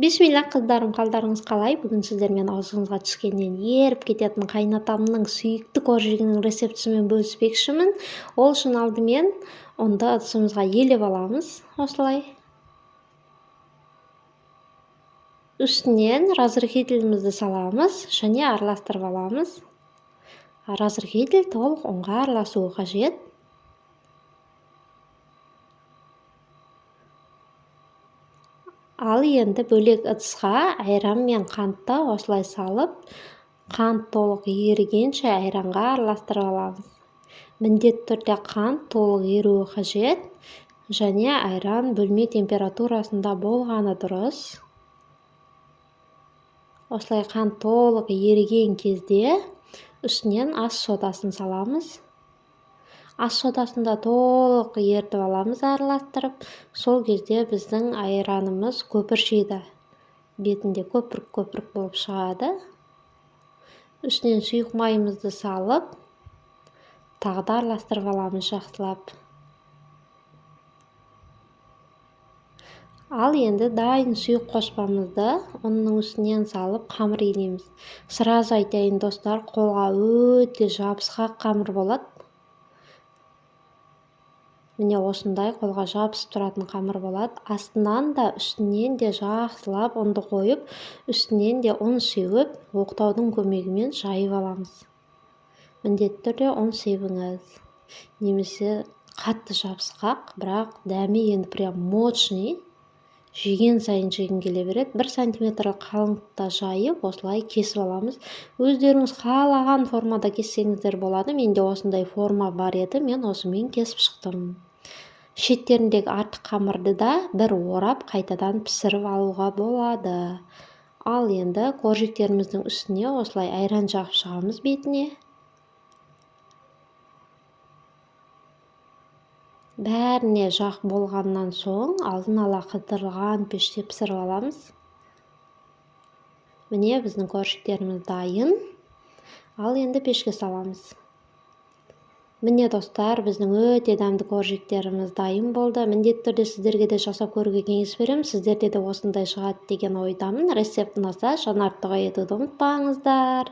Бисмилла кыздарым, калдарыңыз калай? Бүгүн сиздер менен оозуңузга түшкөндөн ээрип кететін кайнатамдын сүйүктүү коржигинин рецептиси менен бөлүшпөкчүмүн. Ол үчүн алдымен унду ыдысыбызга ээлеп алабыз. Осулай. Үстүнөн разрыхителибизди салабыз және аралаштырып алабыз. Разрыхитель толук унга аралашуу кажет. Ал енді бөлек ыдыска айран менен кантты осулай салып, кант толук эригенче айранга аралаштырып алабыз. Міндетті түрдө кант толук эрүү кажет және айран бөлмө температурасында болгону дурус. Осулай кант толук эриген кезде үстүнөн аш содасын салабыз. Аш содасын да толук эритип алабыз аралаштырып. Сол кезде биздин айраныбыз көпүрчүйдү. Бетинде көпүрүк болуп чыгады. Үстүнөн сүйүк майымызды салып, дагы да аралаштырып алабыз жакшылап. Ал енді дайын сүйүк кочпомузду унун үстүнөн салып камыр илейбиз. Сразу айтайын достор, колго өтө жабышкак камыр болот. Міне осындай колго жабышып туратын камыр болот. Астынан да үстүнөн да жакшылап унду коюп, үстүнөн да un сепип, октоодун көмөгү менен жайып алабыз. Міндетті түрдө un сепиңиз. Немесе катты жабышкак, бирок дәми енді прям мощный. Жеген сайын жегим келе берет. 1 сантиметрлик калыңдыкта жайып, осулай кесип аламыз. Өздөрүңүз каалаган формада кессеңиздер болот. Менде осындай форма бар эди, мен осумен кесип чыктым. Шеттериндеги артык камырды да бир орап, кайтадан пиширип алууга болот. Ал енді коржиктерибиздин үстүнө осулай айран жагып чыгабыз бетине. Бәріне жак болгандан соң алдын ала кыздырылган пеште пиширип алабыз. Міне биздин коржиктерибиз дайын. Ал енді пешке салабыз. Міне достор, биздин өтө дамдуу коржиктерибиз дайын болду. Міндетті түрдө сиздерге де жасап көрүүгө кеңеш берем. Сиздерде де осындай чыгат деген ойдамын. Рецепт унаса жанартты коюуду унутпаңыздар.